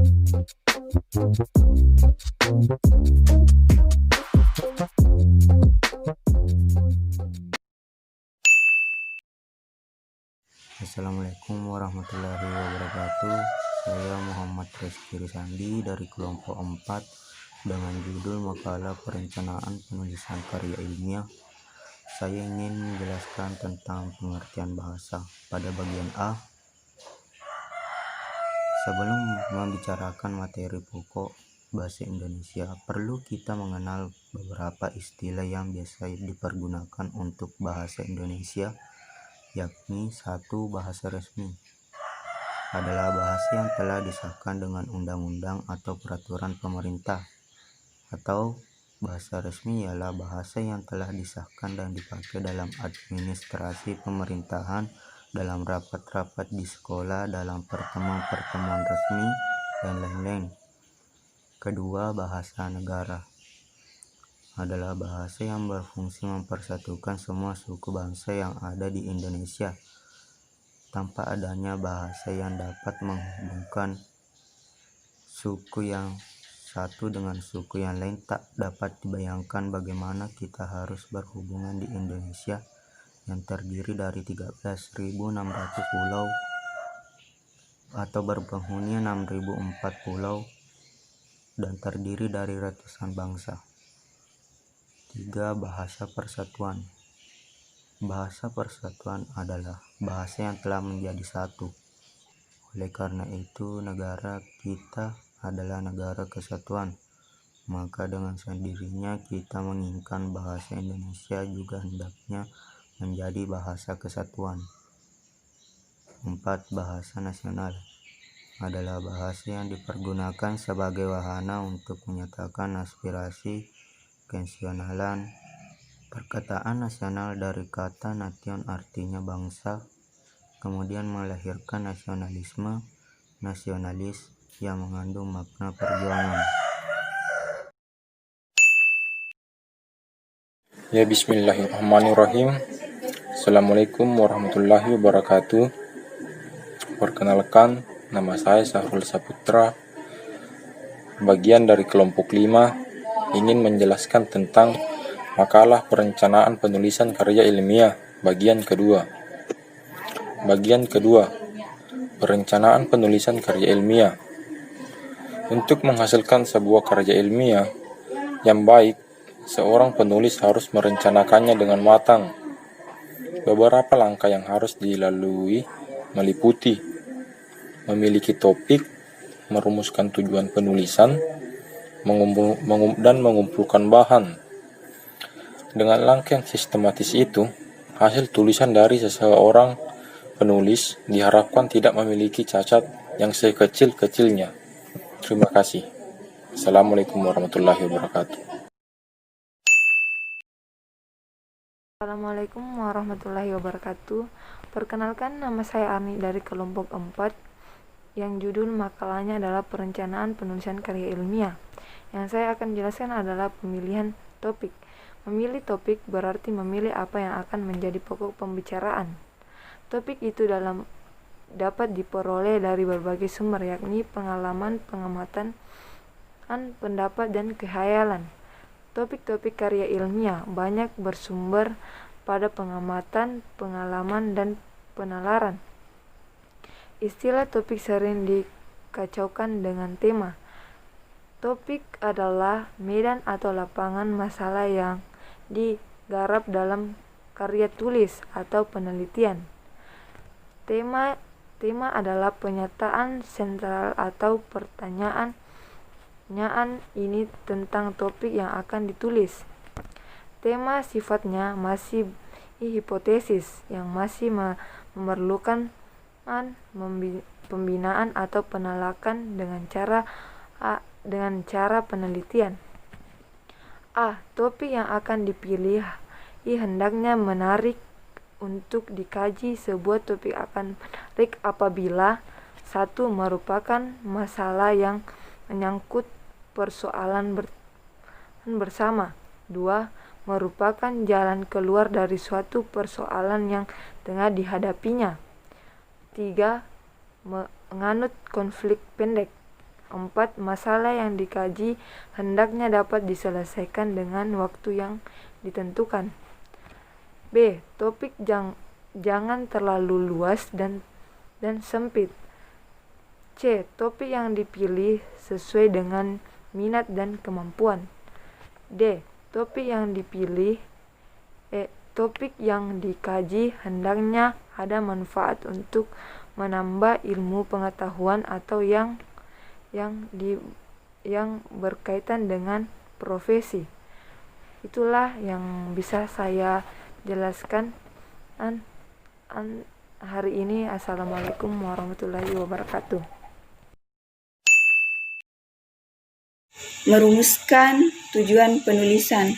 Assalamualaikum warahmatullahi wabarakatuh. Saya Muhammad Rizky Risandi dari kelompok 4 dengan judul Makalah Perencanaan Penulisan Karya Ilmiah. Saya ingin menjelaskan tentang pengertian bahasa pada bagian A. Sebelum membicarakan materi pokok bahasa Indonesia, perlu kita mengenal beberapa istilah yang biasa dipergunakan untuk bahasa Indonesia, yakni 1. Bahasa resmi adalah bahasa yang telah disahkan dengan undang-undang atau peraturan pemerintah, atau bahasa resmi ialah bahasa yang telah disahkan dan dipakai dalam administrasi pemerintahan, dalam rapat-rapat di sekolah, dalam pertemuan-pertemuan resmi, dan lain-lain. Kedua, bahasa negara adalah bahasa yang berfungsi mempersatukan semua suku bangsa yang ada di Indonesia. Tanpa adanya bahasa yang dapat menghubungkan suku yang satu dengan suku yang lain, tak dapat dibayangkan bagaimana kita harus berhubungan di Indonesia yang terdiri dari 13.600 pulau atau berpenghuni 6.004 pulau dan terdiri dari ratusan bangsa. 3. Bahasa persatuan. Bahasa persatuan adalah bahasa yang telah menjadi satu. Oleh karena itu, negara kita adalah negara kesatuan, maka dengan sendirinya kita menginginkan bahasa Indonesia juga hendaknya menjadi bahasa kesatuan. 4. Bahasa nasional adalah bahasa yang dipergunakan sebagai wahana untuk menyatakan aspirasi kenasionalan. Perkataan nasional dari kata nation artinya bangsa, kemudian melahirkan nasionalisme, nasionalis yang mengandung makna perjuangan. Ya, bismillahirrahmanirrahim. Assalamualaikum warahmatullahi wabarakatuh. Perkenalkan, nama saya Sahrul Saputra, bagian dari kelompok 5, ingin menjelaskan tentang makalah perencanaan penulisan karya ilmiah, bagian kedua. Bagian kedua, perencanaan penulisan karya ilmiah. Untuk menghasilkan sebuah karya ilmiah yang baik, seorang penulis harus merencanakannya dengan matang. Beberapa langkah yang harus dilalui meliputi memiliki topik, merumuskan tujuan penulisan, dan mengumpulkan bahan. Dengan langkah yang sistematis itu, hasil tulisan dari seseorang penulis diharapkan tidak memiliki cacat yang sekecil-kecilnya. Terima kasih. Assalamualaikum warahmatullahi wabarakatuh. Assalamualaikum warahmatullahi wabarakatuh. Perkenalkan, nama saya Arni dari kelompok 4 yang judul makalahnya adalah perencanaan penulisan karya ilmiah. Yang saya akan jelaskan adalah pemilihan topik. Memilih topik berarti memilih apa yang akan menjadi pokok pembicaraan. Topik itu dapat diperoleh dari berbagai sumber, yakni pengalaman, pengamatan, pendapat, dan kekhayalan. Topik-topik karya ilmiah banyak bersumber pada pengamatan, pengalaman, dan penalaran. Istilah topik sering dikacaukan dengan tema. Topik adalah medan atau lapangan masalah yang digarap dalam karya tulis atau penelitian. Tema adalah pernyataan sentral atau pertanyaan ini tentang topik yang akan ditulis. Tema sifatnya masih hipotesis yang masih memerlukan pembinaan atau penalakan dengan cara penelitian. Topik yang akan dipilih hendaknya menarik untuk dikaji. Sebuah topik akan menarik apabila 1. Merupakan masalah yang menyangkut persoalan bersama. 2. Merupakan jalan keluar dari suatu persoalan yang tengah dihadapinya. 3. Menganut konflik pendek. 4. Masalah yang dikaji hendaknya dapat diselesaikan dengan waktu yang ditentukan. B. Topik jangan terlalu luas dan sempit. C. Topik yang dipilih sesuai dengan minat dan kemampuan. D. Topik yang dikaji hendaknya ada manfaat untuk menambah ilmu pengetahuan atau yang berkaitan dengan profesi. Itulah yang bisa saya jelaskan hari ini. Assalamualaikum warahmatullahi wabarakatuh. Merumuskan tujuan penulisan.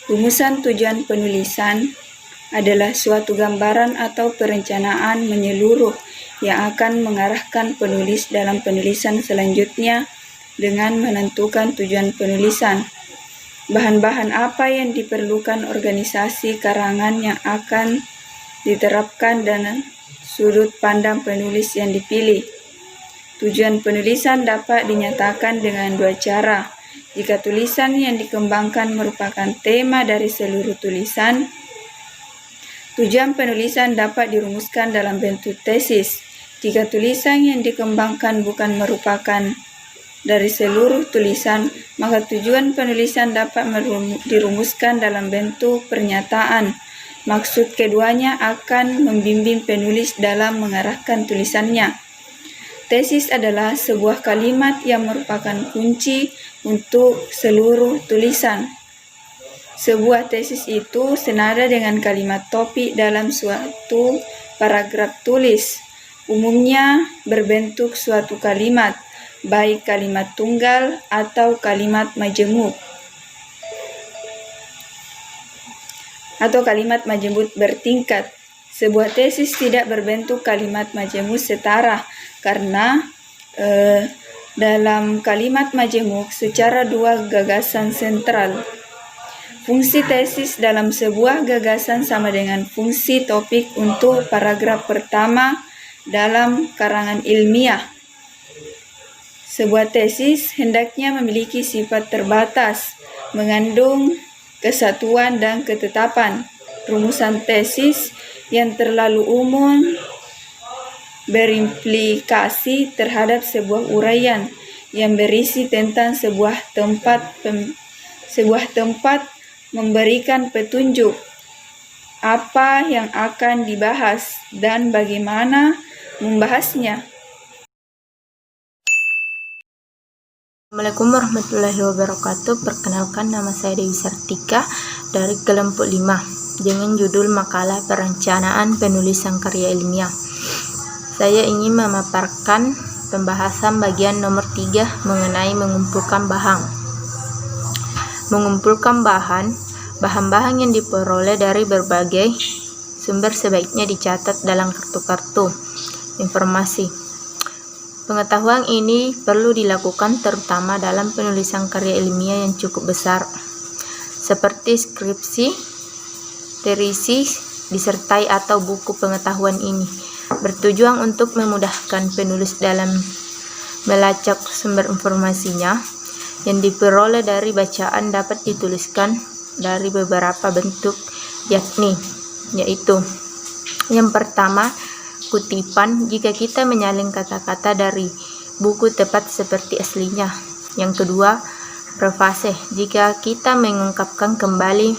Rumusan tujuan penulisan adalah suatu gambaran atau perencanaan menyeluruh yang akan mengarahkan penulis dalam penulisan selanjutnya dengan menentukan tujuan penulisan. Bahan-bahan apa yang diperlukan organisasi karangan yang akan diterapkan dan sudut pandang penulis yang dipilih. Tujuan penulisan dapat dinyatakan dengan dua cara. Jika tulisan yang dikembangkan merupakan tema dari seluruh tulisan, tujuan penulisan dapat dirumuskan dalam bentuk tesis. Jika tulisan yang dikembangkan bukan merupakan dari seluruh tulisan, maka tujuan penulisan dapat dirumuskan dalam bentuk pernyataan. Maksud keduanya akan membimbing penulis dalam mengarahkan tulisannya. Tesis adalah sebuah kalimat yang merupakan kunci untuk seluruh tulisan. Sebuah tesis itu senada dengan kalimat topik dalam suatu paragraf tulis. Umumnya berbentuk suatu kalimat, baik kalimat tunggal atau kalimat majemuk, atau kalimat majemuk bertingkat. Sebuah tesis tidak berbentuk kalimat majemuk setara karena dalam kalimat majemuk secara dua gagasan sentral. Fungsi tesis dalam sebuah gagasan sama dengan fungsi topik untuk paragraf pertama dalam karangan ilmiah. Sebuah tesis hendaknya memiliki sifat terbatas, mengandung kesatuan dan ketetapan. Rumusan tesis yang terlalu umum berimplikasi terhadap sebuah uraian yang berisi tentang sebuah tempat memberikan petunjuk apa yang akan dibahas dan bagaimana membahasnya. Assalamualaikum warahmatullahi wabarakatuh. Perkenalkan, nama saya Dewi Sartika dari kelompok 5 dengan judul makalah perencanaan penulisan karya ilmiah. Saya ingin memaparkan pembahasan bagian nomor 3 mengenai mengumpulkan bahan. Mengumpulkan bahan-bahan yang diperoleh dari berbagai sumber sebaiknya dicatat dalam kartu-kartu informasi. Pengetahuan ini perlu dilakukan terutama dalam penulisan karya ilmiah yang cukup besar, seperti skripsi, tesis, disertai atau buku. Pengetahuan ini bertujuan untuk memudahkan penulis dalam melacak sumber informasinya yang diperoleh dari bacaan. Dapat dituliskan dari beberapa bentuk, yaitu yang pertama, kutipan jika kita menyalin kata-kata dari buku tepat seperti aslinya. Yang kedua, prefase jika kita mengungkapkan kembali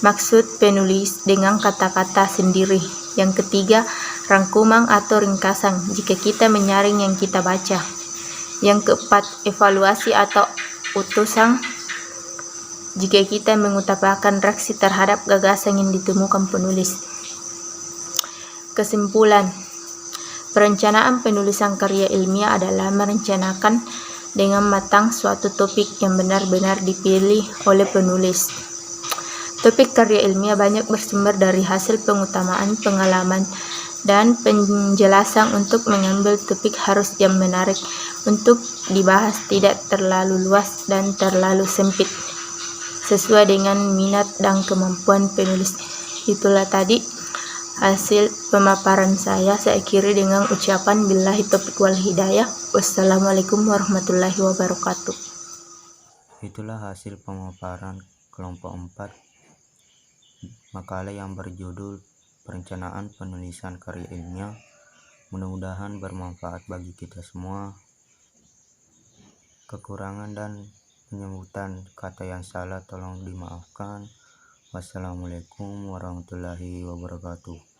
maksud penulis dengan kata-kata sendiri. Yang ketiga, rangkuman atau ringkasan jika kita menyaring yang kita baca. Yang keempat, evaluasi atau utusan jika kita mengutarakan reaksi terhadap gagasan yang ditemukan penulis. Kesimpulan, perencanaan penulisan karya ilmiah adalah merencanakan dengan matang suatu topik yang benar-benar dipilih oleh penulis. Topik karya ilmiah banyak bersumber dari hasil pengutamaan pengalaman dan penjelasan. Untuk mengambil topik harus yang menarik untuk dibahas, tidak terlalu luas dan terlalu sempit, sesuai dengan minat dan kemampuan penulis. Itulah tadi hasil pemaparan saya akhiri dengan ucapan billahi taufiq wal hidayah. Wassalamualaikum warahmatullahi wabarakatuh. Itulah hasil pemaparan kelompok 4 makalah yang berjudul Perencanaan Penulisan Karya Ilmiah. Mudah-mudahan bermanfaat bagi kita semua. Kekurangan dan penyebutan kata yang salah tolong dimaafkan. Wassalamualaikum warahmatullahi wabarakatuh.